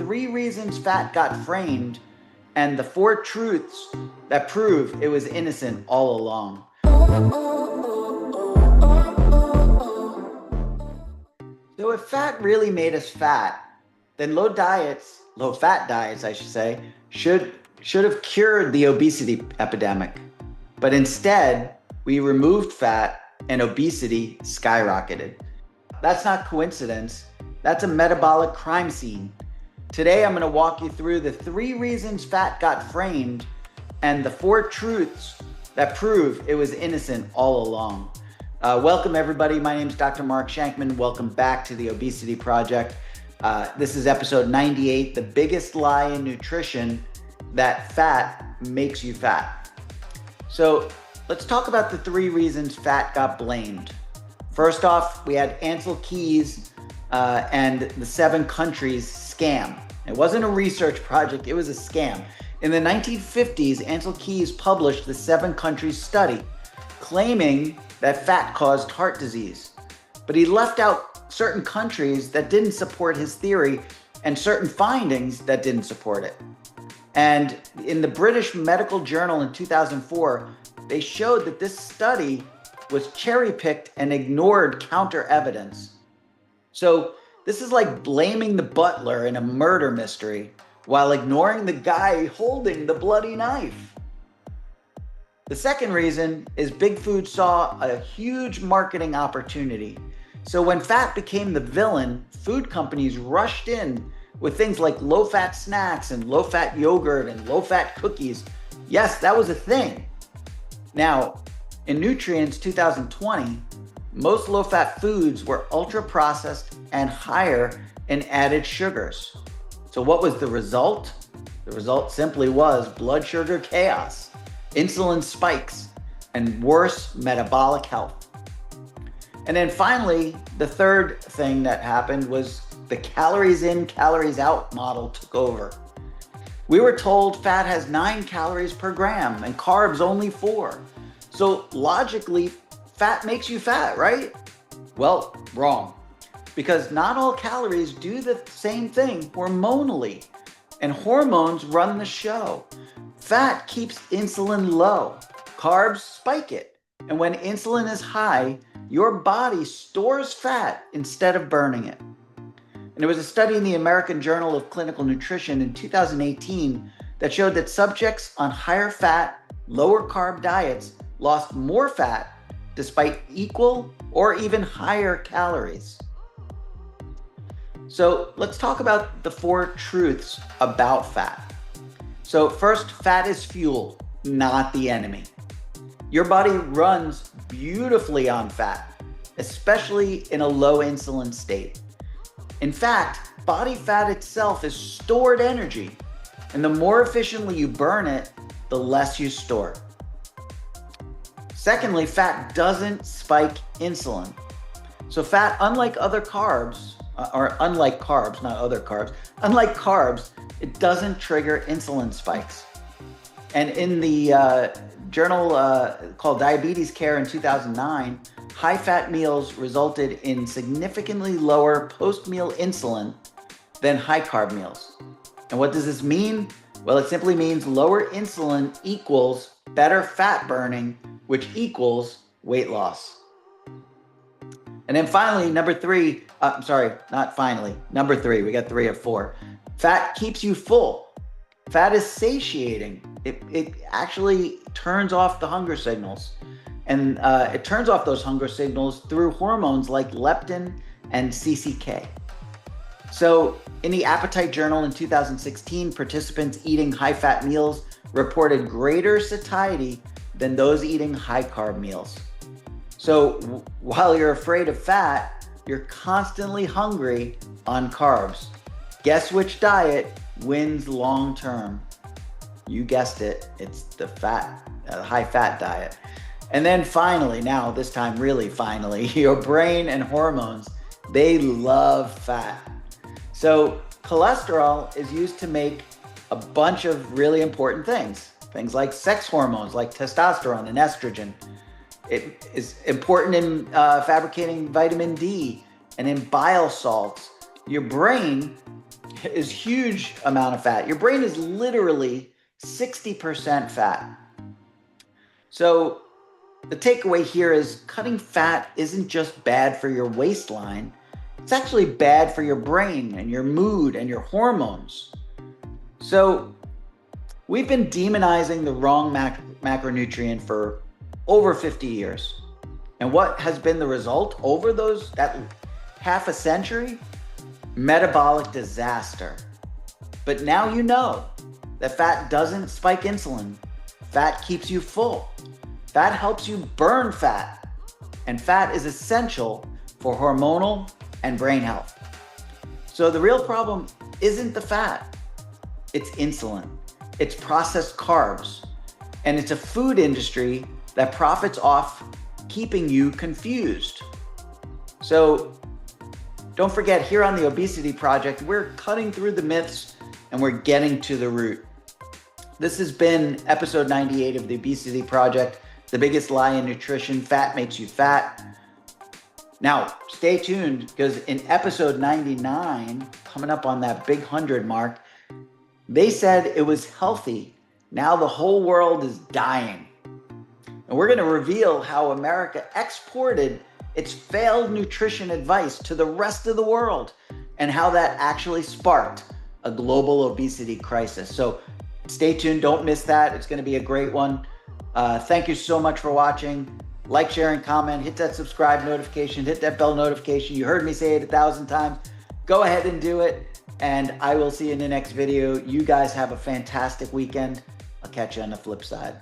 3 reasons fat got framed and the 4 truths that prove it was innocent all along. So if fat really made us fat, then low fat diets, I should say, should have cured the obesity epidemic. But instead, we removed fat and obesity skyrocketed. That's not coincidence. That's a metabolic crime scene. Today, I'm going to walk you through the 3 reasons fat got framed and the 4 truths that prove it was innocent all along. Welcome, everybody. My name is Dr. Mark Shankman. Welcome back to the Obesity Project. This is episode 98, the biggest lie in nutrition, that fat makes you fat. So let's talk about the 3 reasons fat got blamed. First off, we had Ansel Keys and the 7 countries scam. It wasn't a research project, it was a scam. In the 1950s, Ansel Keys published the 7 countries study, claiming that fat caused heart disease. But he left out certain countries that didn't support his theory and certain findings that didn't support it. And in the British Medical Journal in 2004, they showed that this study was cherry-picked and ignored counter evidence. So this is like blaming the butler in a murder mystery while ignoring the guy holding the bloody knife. The second reason is Big Food saw a huge marketing opportunity. So when fat became the villain, food companies rushed in with things like low-fat snacks and low-fat yogurt and low-fat cookies. Yes, that was a thing. Now, in Nutrients 2020, most low-fat foods were ultra-processed and higher in added sugars. So what was the result? The result simply was blood sugar chaos, insulin spikes, and worse metabolic health. And then finally, the third thing that happened was the calories in, calories out model took over. We were told fat has 9 calories per gram and carbs only 4. So logically, fat makes you fat, right? Well, wrong. Because not all calories do the same thing hormonally, and hormones run the show. Fat keeps insulin low, carbs spike it, and when insulin is high, your body stores fat instead of burning it. And there was a study in the American Journal of Clinical Nutrition in 2018 that showed that subjects on higher fat, lower carb diets lost more fat despite equal or even higher calories. So let's talk about the 4 truths about fat. So first, fat is fuel, not the enemy. Your body runs beautifully on fat, especially in a low insulin state. In fact, body fat itself is stored energy, and the more efficiently you burn it, the less you store. Secondly, fat doesn't spike insulin. So fat, unlike carbs, it doesn't trigger insulin spikes. And in the journal called Diabetes Care in 2009, high-fat meals resulted in significantly lower post-meal insulin than high-carb meals. And what does this mean? Well, it simply means lower insulin equals better fat burning, which equals weight loss. And then finally, number 3, number 3, we got 3 of 4. Fat keeps you full. Fat is satiating. It actually turns off the hunger signals. And it turns off those hunger signals through hormones like leptin and CCK. So in the Appetite Journal in 2016, participants eating high-fat meals reported greater satiety than those eating high-carb meals. So while you're afraid of fat, you're constantly hungry on carbs. Guess which diet wins long-term? You guessed it, it's the high-fat diet. And then finally, your brain and hormones, they love fat. So cholesterol is used to make a bunch of really important things like sex hormones, like testosterone and estrogen. It is important in fabricating vitamin D and in bile salts. Your brain is huge amount of fat. Your brain is literally 60% fat. So the takeaway here is cutting fat isn't just bad for your waistline. It's actually bad for your brain and your mood and your hormones. So we've been demonizing the wrong macronutrient for over 50 years. And what has been the result over that half a century? Metabolic disaster. But now you know that fat doesn't spike insulin. Fat keeps you full. Fat helps you burn fat. And fat is essential for hormonal and brain health. So the real problem isn't the fat. It's insulin. It's processed carbs. And it's a food industry that profits off keeping you confused. So don't forget, here on the Obesity Project, we're cutting through the myths and we're getting to the root. This has been episode 98 of the Obesity Project, the biggest lie in nutrition: fat makes you fat. Now, stay tuned, because in episode 99, coming up on that big 100 mark, they said it was healthy. Now the whole world is dying. And we're going to reveal how America exported its failed nutrition advice to the rest of the world and how that actually sparked a global obesity crisis. So stay tuned. Don't miss that. It's going to be a great one. Thank you so much for watching. Like, share, and comment. Hit that subscribe notification. Hit that bell notification. You heard me say it 1,000 times. Go ahead and do it. And I will see you in the next video. You guys have a fantastic weekend. I'll catch you on the flip side.